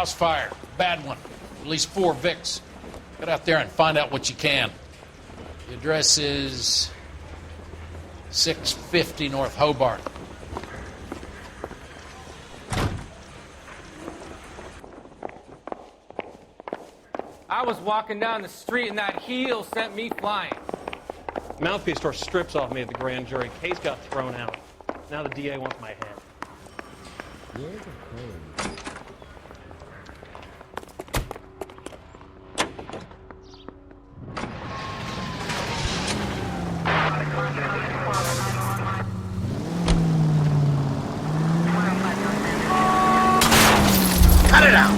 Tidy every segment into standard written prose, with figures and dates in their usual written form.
house fire. Bad one. At least 4 Vicks. Get out there and find out what you can. The address is 650 North Hobart. I was walking down the street and that heel sent me flying. Mouthpiece tore strips off me at the grand jury. Case got thrown out. Now the DA wants my head. Cut it out!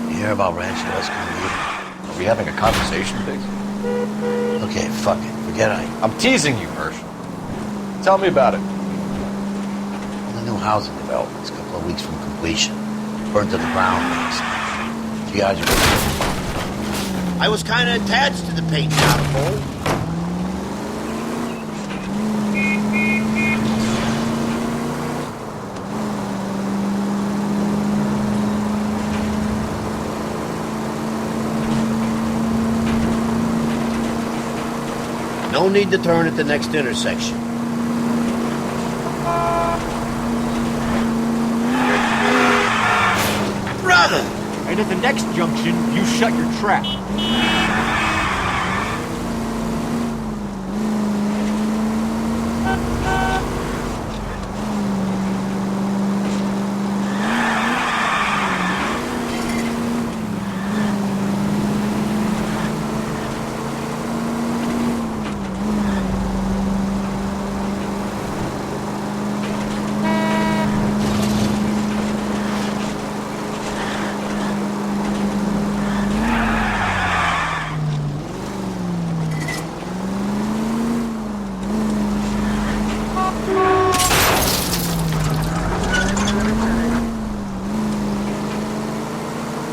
You hear about Ranch Dust coming in? Are we having a conversation, Biggs? Okay, fuck it. Forget I... I'm teasing you, Herschel. Tell me about it. The new housing development is a couple of weeks from completion. Burned to the ground last night. You guys are... I was kind of attached to the paint powder bowl. No need to turn at the next intersection. Brother! And at the next junction, you shut your trap.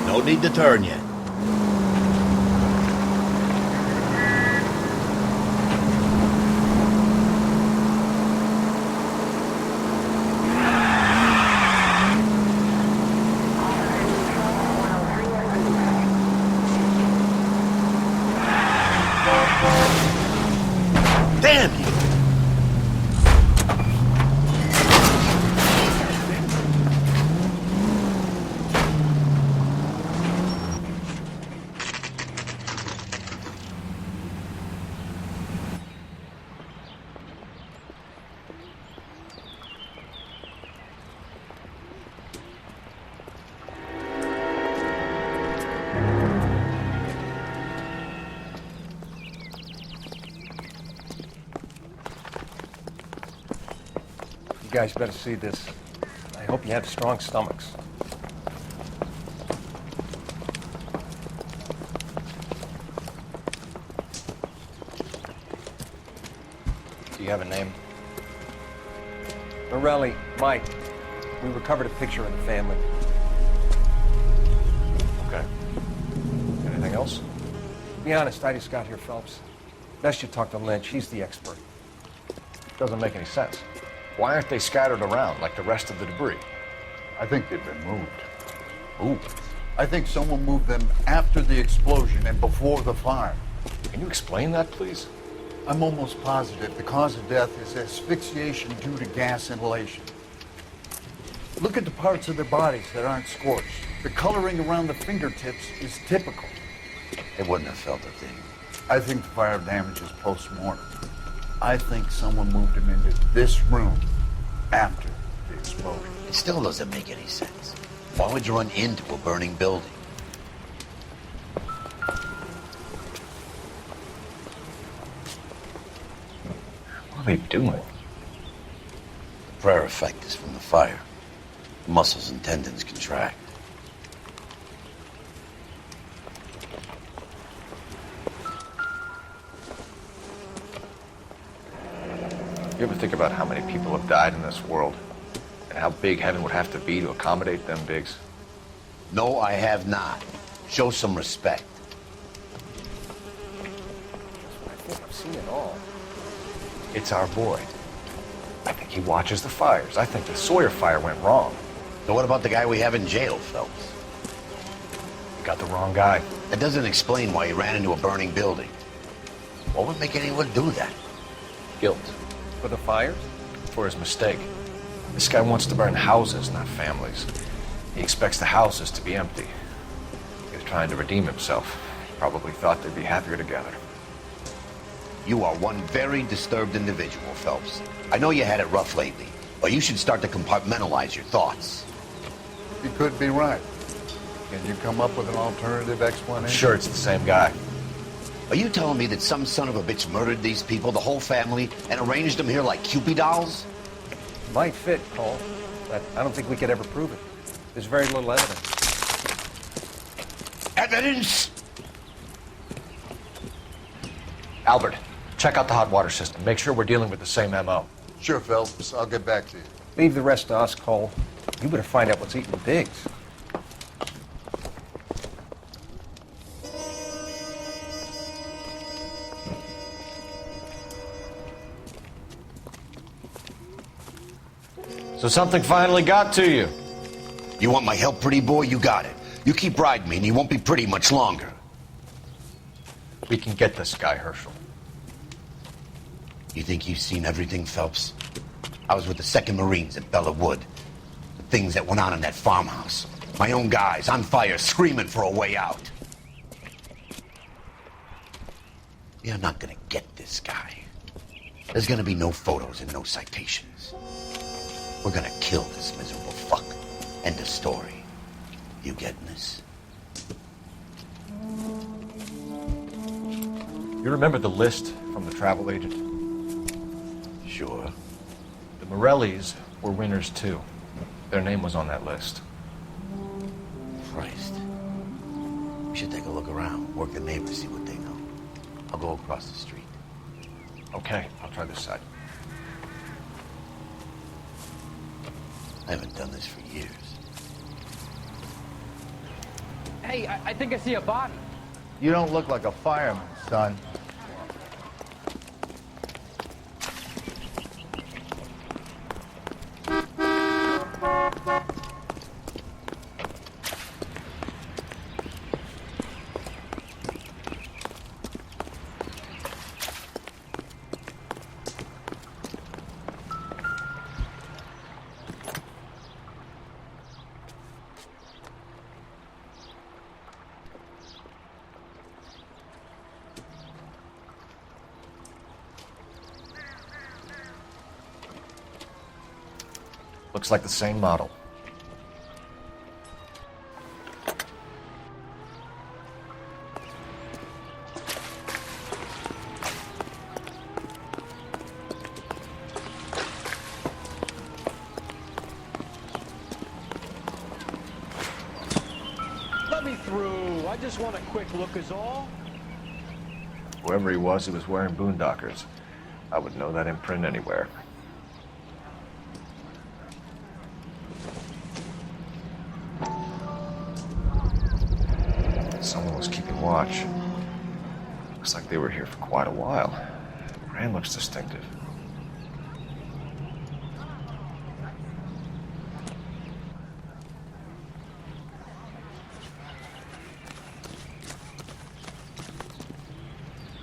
No need to turn yet. Damn you! You guys better see this. I hope you have strong stomachs. Do you have a name? Morelli, Mike. We recovered a picture of the family. Okay. Anything else? To be honest, I just got here, Phelps. Best you talk to Lynch. He's the expert. Doesn't make any sense. Why aren't they scattered around like the rest of the debris? I think they've been moved. Moved? I think someone moved them after the explosion and before the fire. Can you explain that, please? I'm almost positive the cause of death is asphyxiation due to gas inhalation. Look at the parts of their bodies that aren't scorched. The coloring around the fingertips is typical. They wouldn't have felt a thing. I think the fire damage is post-mortem. I think someone moved him into this room after the explosion. It still doesn't make any sense. Why would you run into a burning building? What are they doing? The prayer effect is from the fire. Muscles and tendons contract. You ever think about how many people have died in this world? And how big heaven would have to be to accommodate them, Biggs? No, I have not. Show some respect. I think I've seen it all. It's our boy. I think he watches the fires. I think the Sawyer fire went wrong. So what about the guy we have in jail, Phelps? You got the wrong guy. That doesn't explain why he ran into a burning building. What would make anyone do that? Guilt. For the fires? For his mistake. This guy wants to burn houses, not families. He expects the houses to be empty. He's trying to redeem himself. Probably thought they'd be happier together. You are one very disturbed individual, Phelps. I know you had it rough lately, but you should start to compartmentalize your thoughts. You could be right. Can you come up with an alternative explanation? I'm sure it's the same guy. Are you telling me that some son of a bitch murdered these people, the whole family, and arranged them here like Cupid dolls? Might fit, Cole, but I don't think we could ever prove it. There's very little evidence. Evidence? Albert, check out the hot water system. Make sure we're dealing with the same MO. Sure, Phelps. I'll get back to you. Leave the rest to us, Cole. You better find out what's eating the pigs. So something finally got to you. You want my help, pretty boy? You got it. You keep riding me and you won't be pretty much longer. We can get this guy, Herschel. You think you've seen everything, Phelps? I was with the 2nd Marines at Bella Wood. The things that went on in that farmhouse. My own guys on fire, screaming for a way out. You're not gonna get this guy. There's gonna be no photos and no citations. We're gonna kill this miserable fuck. End of story. You getting this? You remember the list from the travel agent? Sure. The Morellis were winners too. Their name was on that list. Christ. We should take a look around, work the neighbors, see what they know. I'll go across the street. Okay, I'll try this side. I haven't done this for years. Hey, I think I see a body. You don't look like a fireman, son. Looks like the same model. Let me through. I just want a quick look is all. Whoever he was wearing boondockers. I would know that imprint anywhere. Someone was keeping watch. Looks like they were here for quite a while. Brand looks distinctive.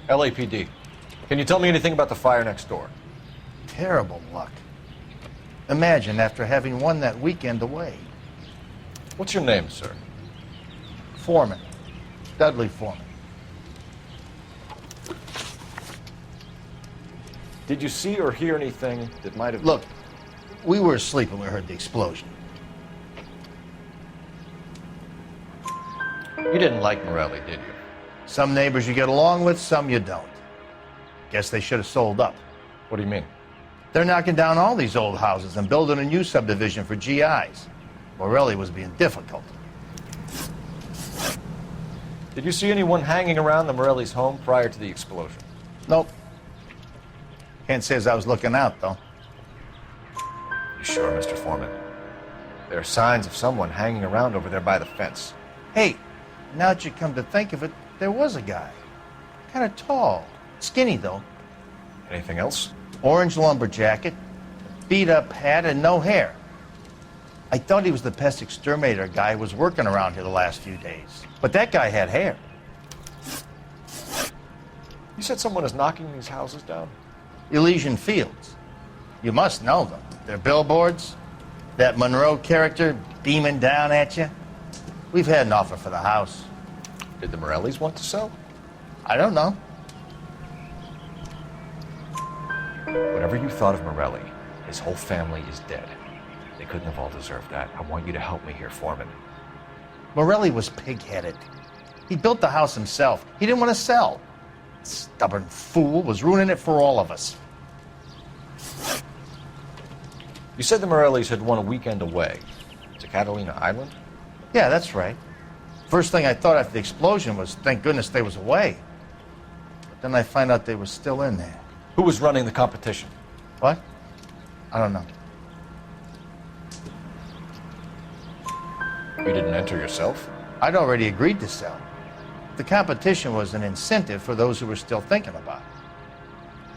LAPD. Can you tell me anything about the fire next door? Terrible luck. Imagine after having won that weekend away. What's your name, sir? Foreman. Dudley Foreman. Did you see or hear anything that might have... Look, we were asleep when we heard the explosion. You didn't like Morelli, did you? Some neighbors you get along with, some you don't. Guess they should have sold up. What do you mean? They're knocking down all these old houses and building a new subdivision for GIs. Morelli was being difficult. Did you see anyone hanging around the Morelli's home prior to the explosion? Nope. Can't say as I was looking out, though. You sure, Mr. Foreman? There are signs of someone hanging around over there by the fence. Hey, now that you come to think of it, there was a guy. Kind of tall. Skinny, though. Anything else? Orange lumber jacket, beat-up hat and no hair. I thought he was the pest exterminator guy who was working around here the last few days. But that guy had hair. You said someone is knocking these houses down? Elysian Fields. You must know them. They're billboards. That Monroe character beaming down at you. We've had an offer for the house. Did the Morellis want to sell? I don't know. Whatever you thought of Morelli, his whole family is dead. They couldn't have all deserved that. I want you to help me here, Foreman. Morelli was pig-headed. He built the house himself. He didn't want to sell. Stubborn fool was ruining it for all of us. You said the Morellis had won a weekend away to Catalina Island? Yeah, that's right. First thing I thought after the explosion was, thank goodness they was away. But then I find out they were still in there. Who was running the competition? What? I don't know. You didn't enter yourself? I'd already agreed to sell. The competition was an incentive for those who were still thinking about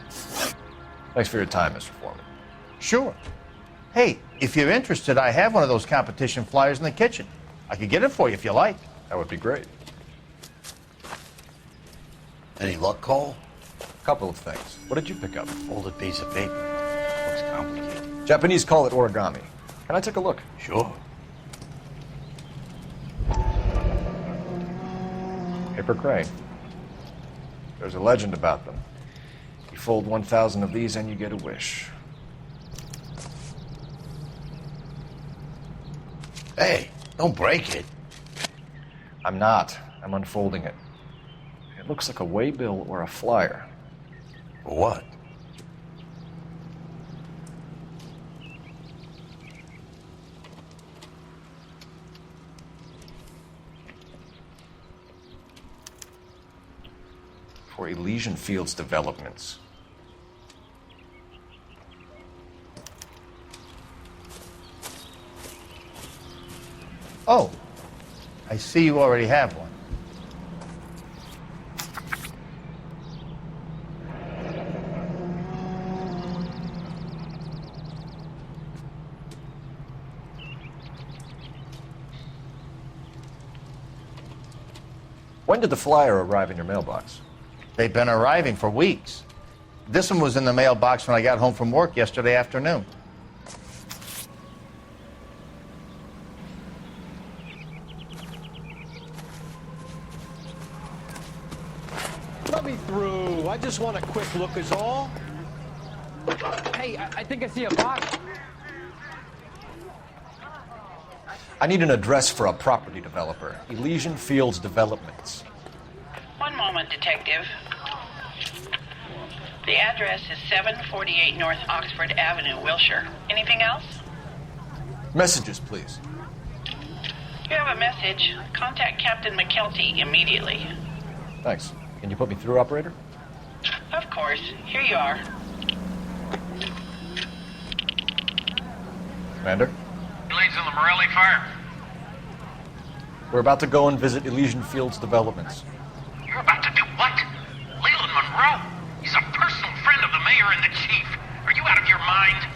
it. Thanks for your time, Mr. Foreman. Sure. Hey, if you're interested, I have one of those competition flyers in the kitchen. I could get it for you if you like. That would be great. Any luck, Cole? A couple of things. What did you pick up? Folded piece of paper. Looks complicated. Japanese call it origami. Can I take a look? Sure. Paper crane. There's a legend about them. You fold 1,000 of these and you get a wish. Hey, don't break it. I'm not. I'm unfolding it. It looks like a waybill or a flyer. For what? For Elysian Fields developments. Oh, I see you already have one. When did the flyer arrive in your mailbox? They've been arriving for weeks. This one was in the mailbox when I got home from work yesterday afternoon. Let me through. I just want a quick look is all. Hey, I think I see a box. I need an address for a property developer. Elysian Fields Developments. One moment, Detective. The address is 748 North Oxford Avenue, Wilshire. Anything else? Messages, please. You have a message. Contact Captain McKelty immediately. Thanks. Can you put me through, operator? Of course. Here you are. Commander? Leads in the Morelli fire. We're about to go and visit Elysian Fields Developments. You're about to do what? Leland Monroe? He's a personal friend of the mayor and the chief. Are you out of your mind?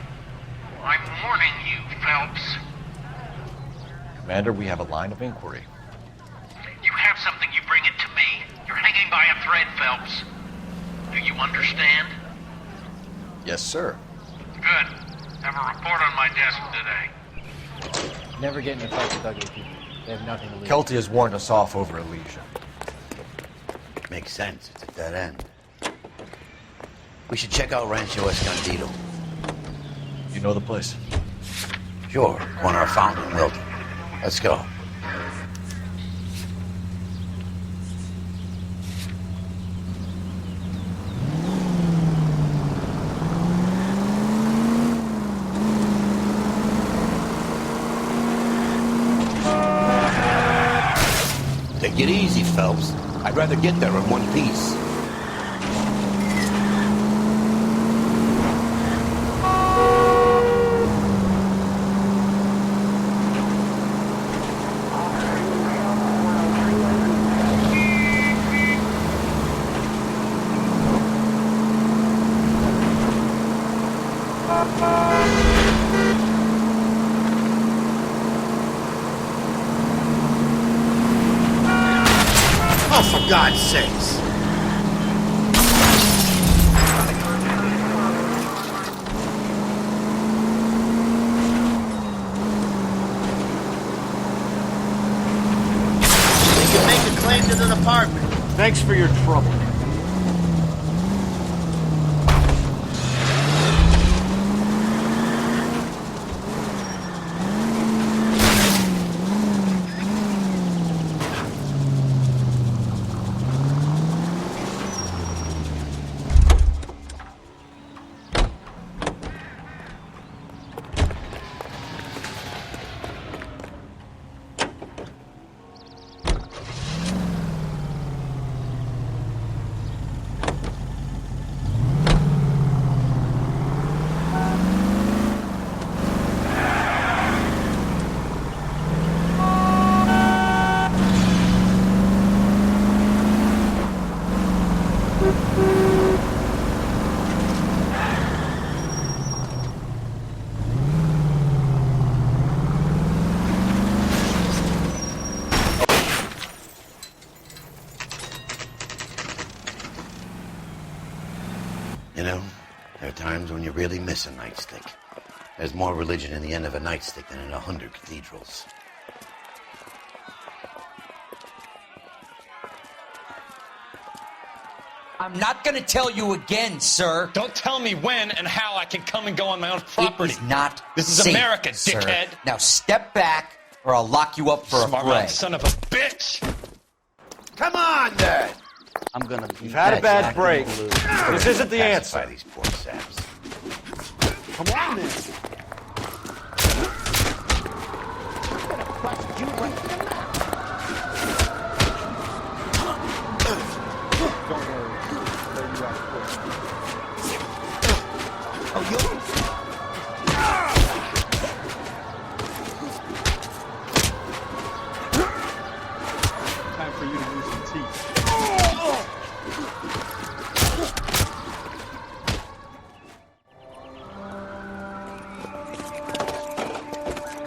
I'm warning you, Phelps. Commander, we have a line of inquiry. You have something, you bring it to me. You're hanging by a thread, Phelps. Do you understand? Yes, sir. Good. Have a report on my desk today. Never get in a fight with ugly people. They have nothing to lose. Kelty has warned us off over Elysian. Makes sense. It's a dead end. We should check out Rancho Escondido. You know the place? Sure. Corner of Fountain and Wilton. Let's go. Take it easy, Phelps. I'd rather get there in one piece. for God's sakes. We can make a claim to the department. Thanks for your trouble. You know, there are times when you really miss a nightstick. There's more religion in the end of a nightstick than in 100 cathedrals. I'm not gonna tell you again, sir. Don't tell me when and how I can come and go on my own property. It is not This is safe, America, sir. dickhead. Now step back, or I'll lock you up for a Smart fray. mouth son of a bitch! Come on, then! I'm gonna... You've had a bad break. This isn't the answer. Pacify these poor saps. Come on, then. Don't worry. There you are, quick. Oh, you... Time for you to lose some teeth.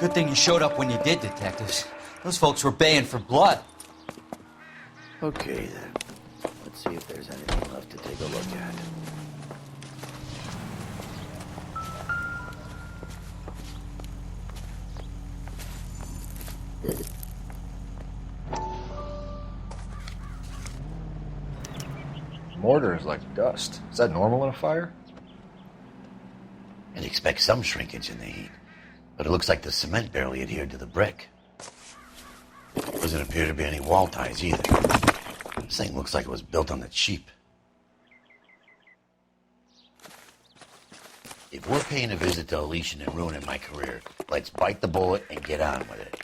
Good thing you showed up when you did, detectives. Those folks were baying for blood. Okay, then. Let's see if there's anything left to take a look at. Mortar is like dust. Is that normal in a fire? I'd expect some shrinkage in the heat, but it looks like the cement barely adhered to the brick. Doesn't appear to be any wall ties either. This thing looks like it was built on the cheap. If we're paying a visit to Elysian and ruining my career, let's bite the bullet and get on with it.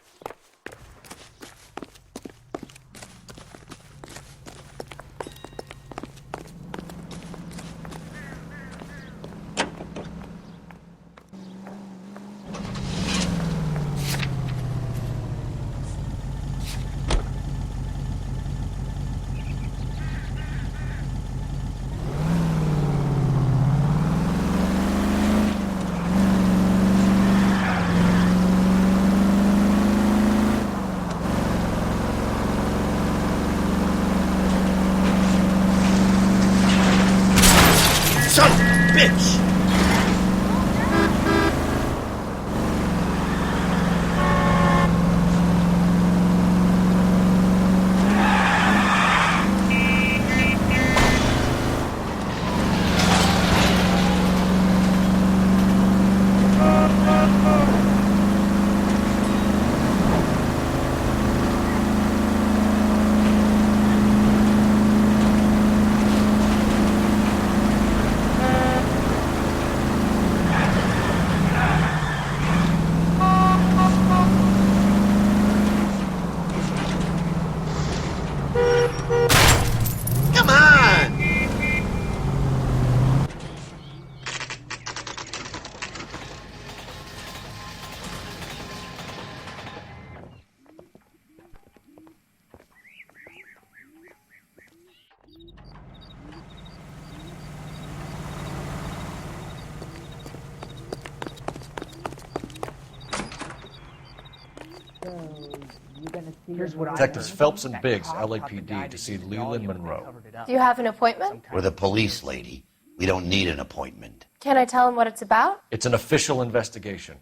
Detectives Phelps and Biggs, LAPD, to see Leland Monroe. Do you have an appointment? We're the police, lady. We don't need an appointment. Can I tell him what it's about? It's an official investigation.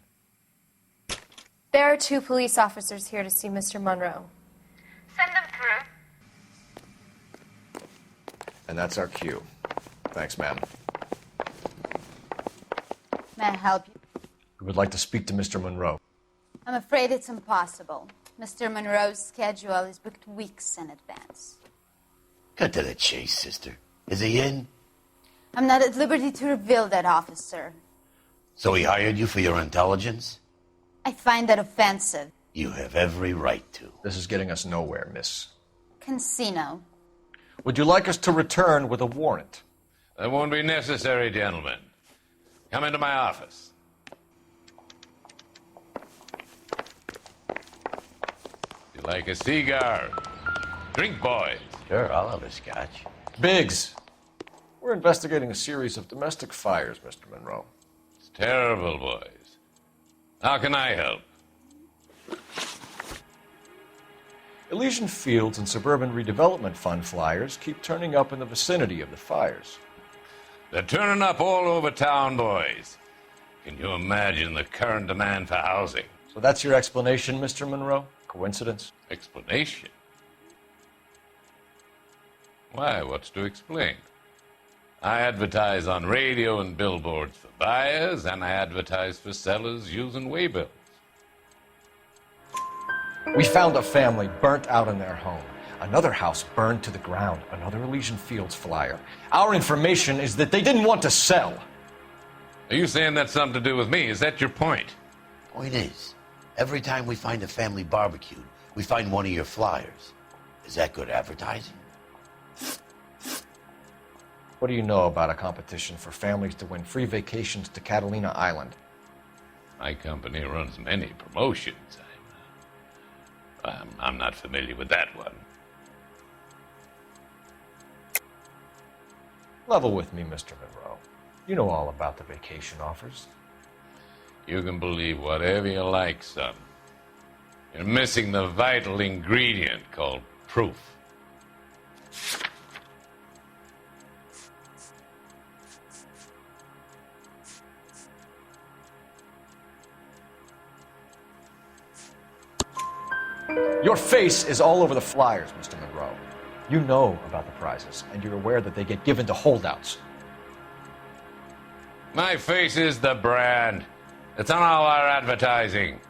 There are 2 police officers here to see Mr. Monroe. Send them through. And that's our cue. Thanks, ma'am. May I help you? We would like to speak to Mr. Monroe. I'm afraid it's impossible. Mr. Monroe's schedule is booked weeks in advance. Cut to the chase, sister. Is he in? I'm not at liberty to reveal that, officer. So he hired you for your intelligence? I find that offensive. You have every right to. This is getting us nowhere, miss. Casino. Would you like us to return with a warrant? That won't be necessary, gentlemen. Come into my office. You like a cigar? Drink, boys. Sure, I'll have a scotch. Biggs, we're investigating a series of domestic fires, Mr. Monroe. It's terrible, boys. How can I help? Elysian Fields and Suburban Redevelopment Fund flyers keep turning up in the vicinity of the fires. They're turning up all over town, boys. Can you imagine the current demand for housing? So that's your explanation, Mr. Monroe? Coincidence? Explanation? Why, what's to explain? I advertise on radio and billboards for buyers, and I advertise for sellers using waybills. We found a family burnt out in their home. Another house burned to the ground. Another Elysian Fields flyer. Our information is that they didn't want to sell. Are you saying that's something to do with me? Is that your point? Point is, every time we find a family barbecued, we find one of your flyers. Is that good advertising? What do you know about a competition for families to win free vacations to Catalina Island? My company runs many promotions. I'm not familiar with that one. Level with me, Mr. Monroe. You know all about the vacation offers. You can believe whatever you like, son. You're missing the vital ingredient called proof. Your face is all over the flyers, Mr. Monroe. You know about the prizes, and you're aware that they get given to holdouts. My face is the brand. It's on all our advertising.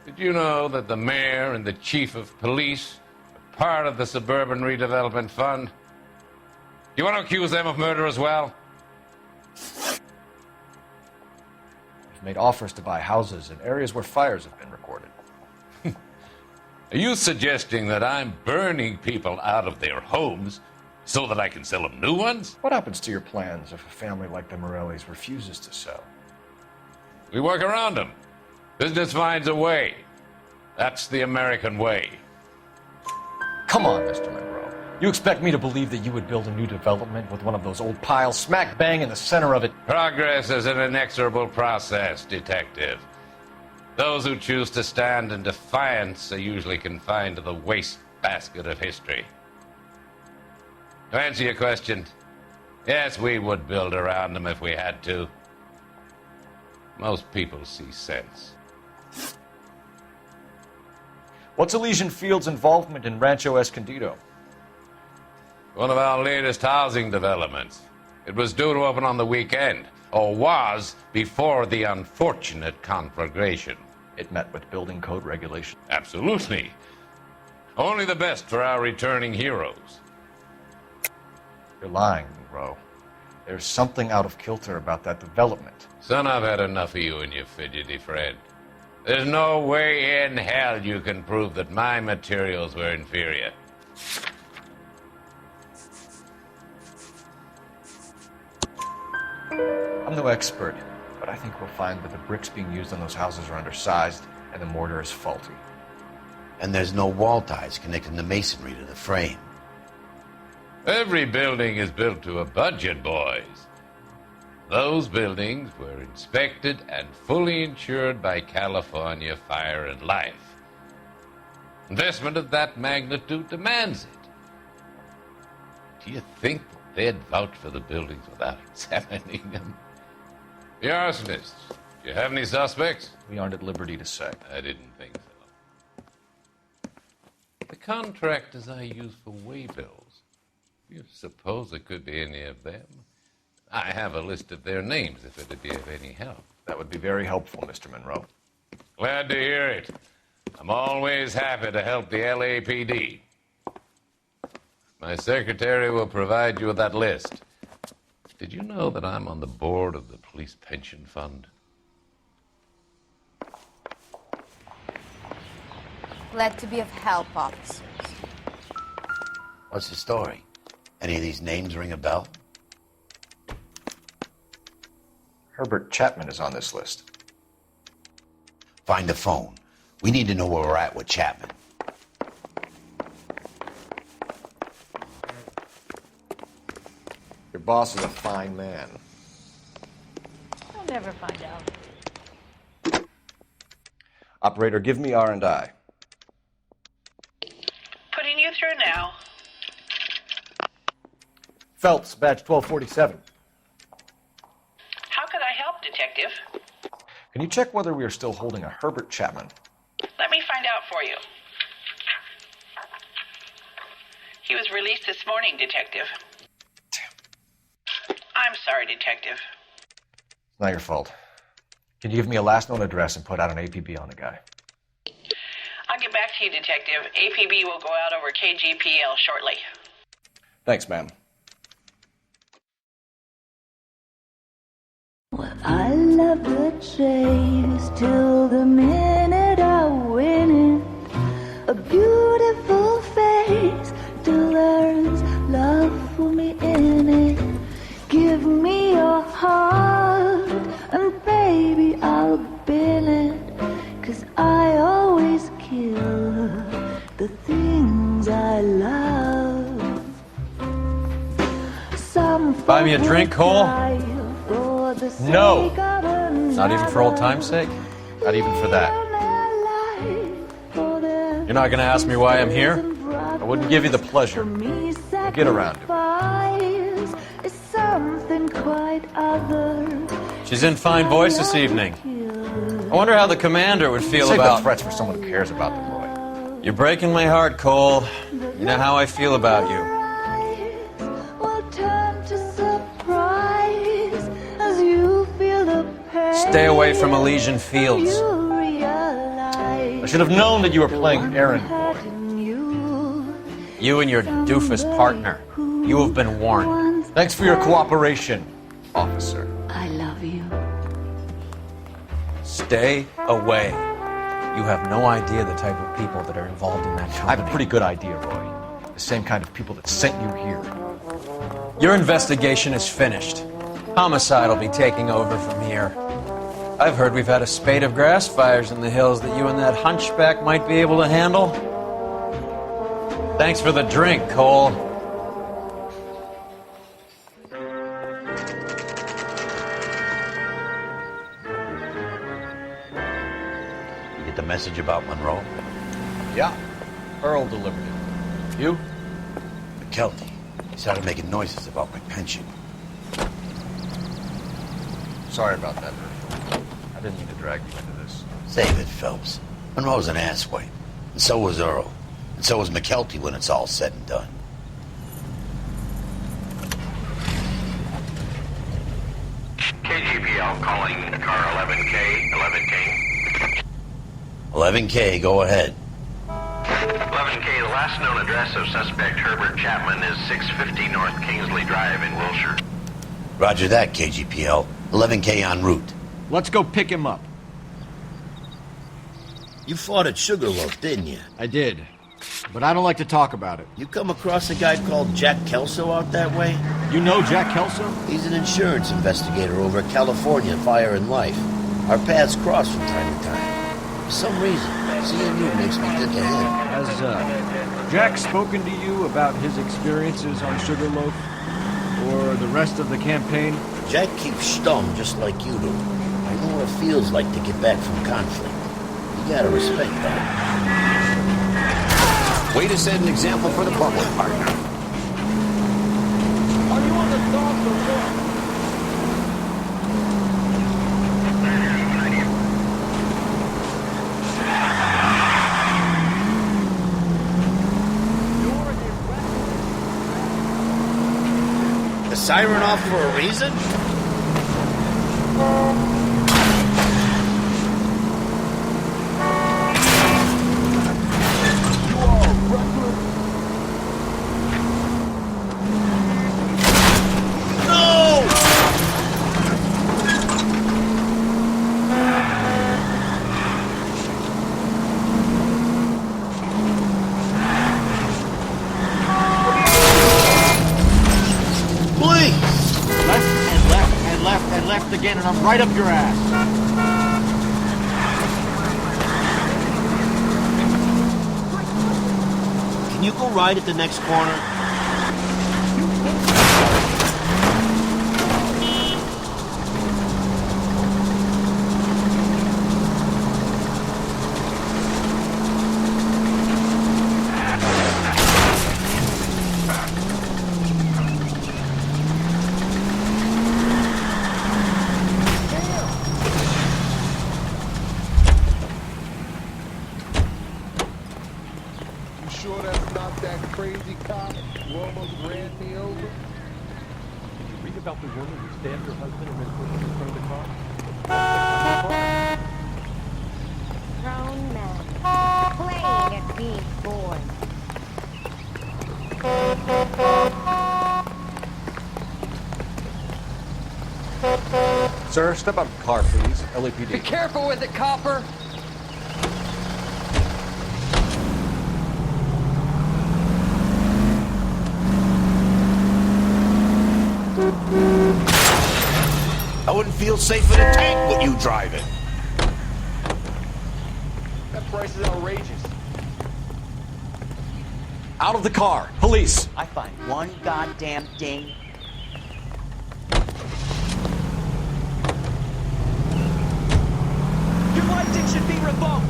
Did you know that the mayor and the chief of police are part of the Suburban Redevelopment Fund? You want to accuse them of murder as well? We've made offers to buy houses in areas where fires have been recorded. Are you suggesting that I'm burning people out of their homes so that I can sell them new ones? What happens to your plans if a family like the Morellis refuses to sell? We work around them. Business finds a way. That's the American way. Come on, Mr. Monroe. You expect me to believe that you would build a new development with one of those old piles smack bang in the center of it? Progress is an inexorable process, detective. Those who choose to stand in defiance are usually confined to the wastebasket of history. To answer your question, yes, we would build around them if we had to. Most people see sense. What's Elysian Fields' involvement in Rancho Escondido? One of our latest housing developments. It was due to open on the weekend, or was before the unfortunate conflagration. It met with building code regulations. Absolutely. Only the best for our returning heroes. You're lying, Monroe. There's something out of kilter about that development. Son, I've had enough of you and your fidgety friend. There's no way in hell you can prove that my materials were inferior. I'm no expert, but I think we'll find that the bricks being used on those houses are undersized and the mortar is faulty. And there's no wall ties connecting the masonry to the frame. Every building is built to a budget, boys. Those buildings were inspected and fully insured by California Fire and Life. Investment of that magnitude demands it. Do you think they'd vouch for the buildings without examining them? The arsonists, do you have any suspects? We aren't at liberty to say. I didn't think so. The contractors I use for waybills, do you suppose it could be any of them? I have a list of their names if it'd be of any help. That would be very helpful, Mr. Monroe. Glad to hear it. I'm always happy to help the LAPD. My secretary will provide you with that list. Did you know that I'm on the board of the police pension fund? Glad to be of help, officers. What's the story? Any of these names ring a bell? Herbert Chapman is on this list. Find the phone. We need to know where we're at with Chapman. Your boss is a fine man. I'll never find out. Operator, give me R&I. Putting you through now. Phelps, badge 1247. How could I help, Detective? Can you check whether we are still holding a Herbert Chapman? Let me find out for you. He was released this morning, Detective. I'm sorry, Detective. It's not your fault. Can you give me a last known address and put out an APB on the guy? I'll get back to you, Detective. APB will go out over KGPL shortly. Thanks, ma'am. I love the chase till the minute I win it. A beautiful face till there's love for me in it. Give me your heart and baby I'll bill it. 'Cause I always kill the things I love. Some Buy me a drink, Cole? No! Not even for old time's sake? Not even for that. You're not going to ask me why I'm here? I wouldn't give you the pleasure. We'll get around to it. Something quite other. She's in fine voice this evening. I wonder how the commander would feel Save about... the threats for someone who cares about the boy. You're breaking my heart, Cole. You know how I feel about you. Stay away from Elysian Fields. I should have known that you were playing errand boy. You and your doofus partner. You have been warned. Thanks for your cooperation, officer. I love you. Stay away. You have no idea the type of people that are involved in that company. I have a pretty good idea, Roy. The same kind of people that sent you here. Your investigation is finished. Homicide will be taking over from here. I've heard we've had a spate of grass fires in the hills that you and that hunchback might be able to handle. Thanks for the drink, Cole. You get the message about Monroe? Yeah. Earl delivered it. You? McKelty. He started making noises about my pension. Sorry about that, Earl. I didn't mean to drag you into this. Save it, Phelps. Monroe's an asswipe. And so was Earl. And so was McKelty when it's all said and done. KGPL calling car 11K, 11K. 11K, go ahead. 11K, the last known address of suspect Herbert Chapman is 650 North Kingsley Drive in Wilshire. Roger that, KGPL. 11K en route. Let's go pick him up. You fought at Sugarloaf, didn't you? I did, but I don't like to talk about it. You come across a guy called Jack Kelso out that way? You know Jack Kelso? He's an insurance investigator over at California Fire and Life. Our paths cross from time to time. For some reason, seeing you makes me think of him. Has Jack spoken to you about his experiences on Sugarloaf? Or the rest of the campaign? Jack keeps stum just like you do. I know what it feels like to get back from conflict. You gotta respect that. Way to set an example for the public, partner. Are you on the dock or what? The siren off for a reason? Again, and I'm right up your ass. Can you go right at the next corner? About the woman who stabbed her husband and then pushed him in front of the car? Grown men playing at being bored. Sir, step out of the car, please. LAPD. Be careful with it, copper! I wouldn't feel safe in a tank with you driving. That price is outrageous. Out of the car. Police. I find one goddamn ding. Your license should be revoked.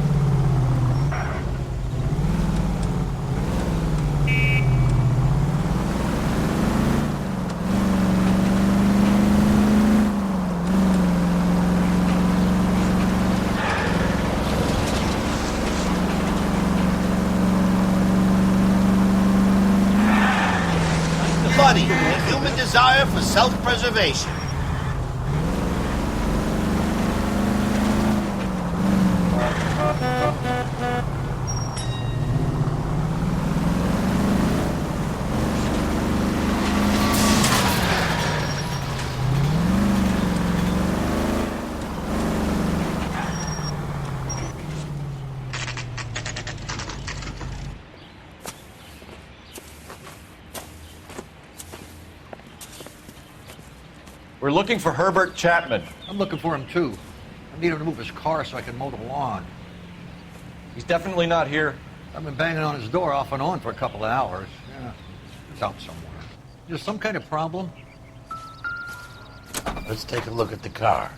Funny, a human desire for self-preservation. We're looking for Herbert Chapman. I'm looking for him, too. I need him to move his car so I can mow the lawn. He's definitely not here. I've been banging on his door off and on for a couple of hours. Yeah, he's out somewhere. Is there some kind of problem? Let's take a look at the car.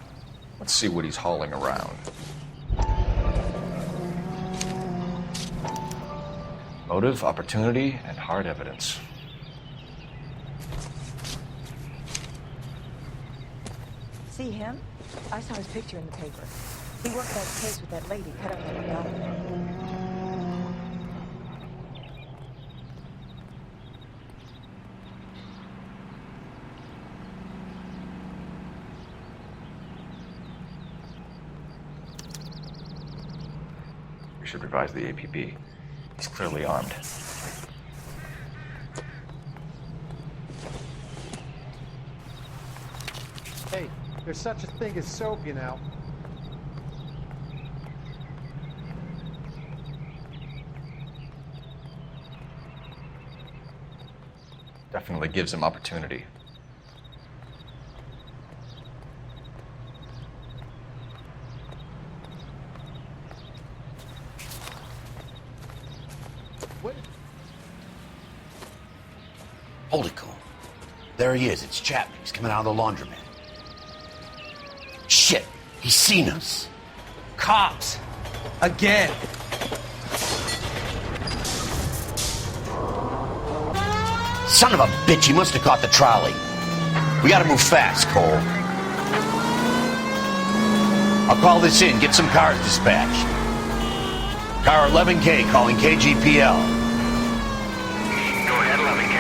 Let's see what he's hauling around. Motive, opportunity, and hard evidence. See him? I saw his picture in the paper. He worked that case with that lady cut up in the dock. We should revise the APB. He's clearly armed. Hey, there's such a thing as soap, you know. Definitely gives him opportunity. What? Hold it, Cole. There he is. It's Chapman. He's coming out of the laundromat. He's seen us. Cops. Again. Son of a bitch, he must have caught the trolley. We gotta move fast, Cole. I'll call this in, get some cars dispatched. Car 11K calling KGPL. Go ahead, 11K.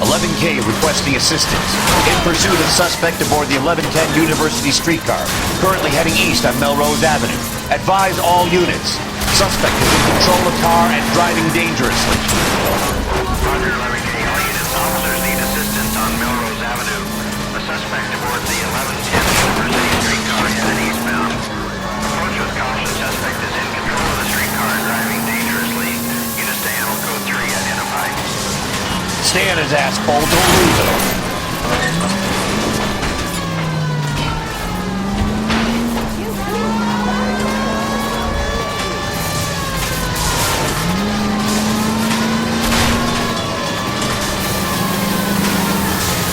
11K requesting assistance. In pursuit of suspect aboard the 1110 University streetcar, currently heading east on Melrose Avenue. Advise all units. Suspect is in control of car and driving dangerously. Roger, 11K. All units, officers need assistance on Melrose Avenue. A suspect aboard the 1110 University streetcar headed eastbound. Approach with caution. Suspect is in control of the streetcar and driving dangerously. Units to handle code 3 identified. Stay on his ass, Cole. Don't lose him.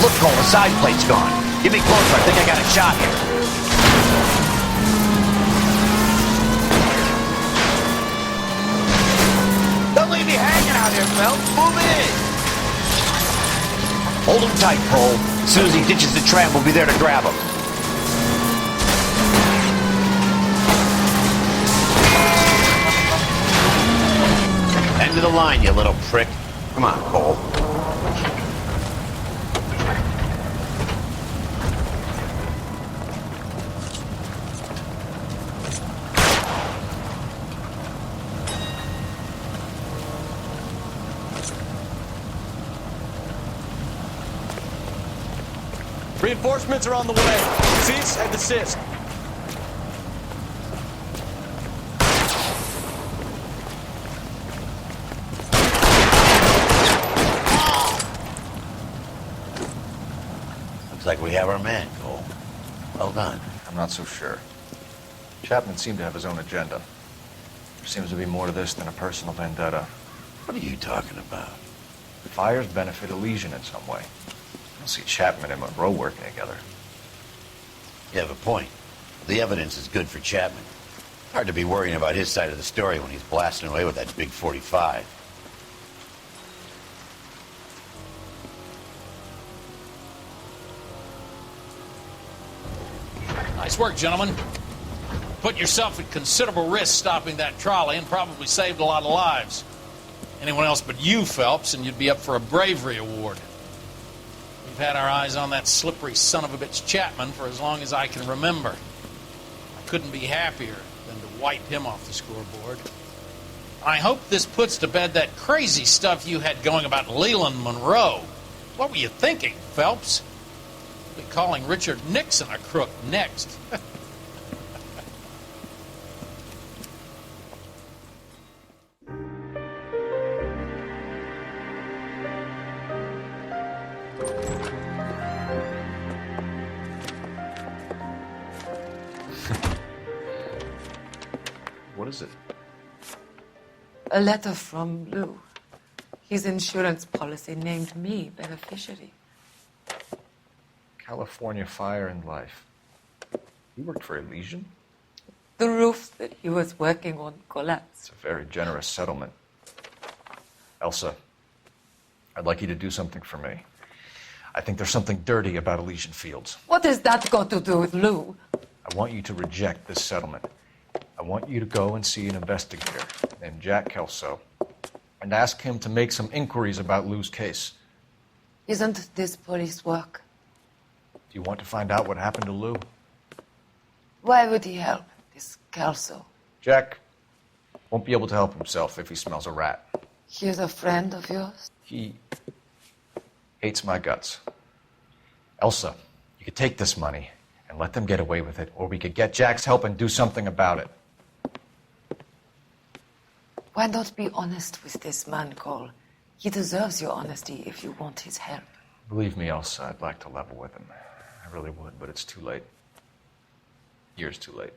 Look, Cole, the side plate's gone. Get me closer. I think I got a shot here. Don't leave me hanging out here, Phelps. Move in. Hold him tight, Cole. As soon as he ditches the tram, we'll be there to grab him. End of the line, you little prick. Come on, Cole. Reinforcements are on the way. Cease and desist. Looks like we have our man, Cole. Well done. I'm not so sure. Chapman seemed to have his own agenda. There seems to be more to this than a personal vendetta. What are you talking about? Fires benefit Elysian in some way. I don't see Chapman and Monroe working together. You have a point. The evidence is good for Chapman. Hard to be worrying about his side of the story when he's blasting away with that big 45. Nice work, gentlemen. Put yourself at considerable risk stopping that trolley and probably saved a lot of lives. Anyone else but you, Phelps, and you'd be up for a bravery award. We've had our eyes on that slippery son of a bitch Chapman for as long as I can remember. I couldn't be happier than to wipe him off the scoreboard. I hope this puts to bed that crazy stuff you had going about Leland Monroe. What were you thinking, Phelps? We'll be calling Richard Nixon a crook next. What is it? A letter from Lou. His insurance policy named me beneficiary. California Fire and Life. You worked for Elysian? The roof that he was working on collapsed. It's a very generous settlement. Elsa, I'd like you to do something for me. I think there's something dirty about Elysian Fields. What has that got to do with Lou? I want you to reject this settlement. I want you to go and see an investigator named Jack Kelso and ask him to make some inquiries about Lou's case. Isn't this police work? Do you want to find out what happened to Lou? Why would he help, this Kelso? Jack won't be able to help himself if he smells a rat. He is a friend of yours? He hates my guts. Elsa, you could take this money and let them get away with it, or we could get Jack's help and do something about it. Why not be honest with this man, Cole? He deserves your honesty if you want his help. Believe me, Elsa, I'd like to level with him. I really would, but it's too late. Years too late.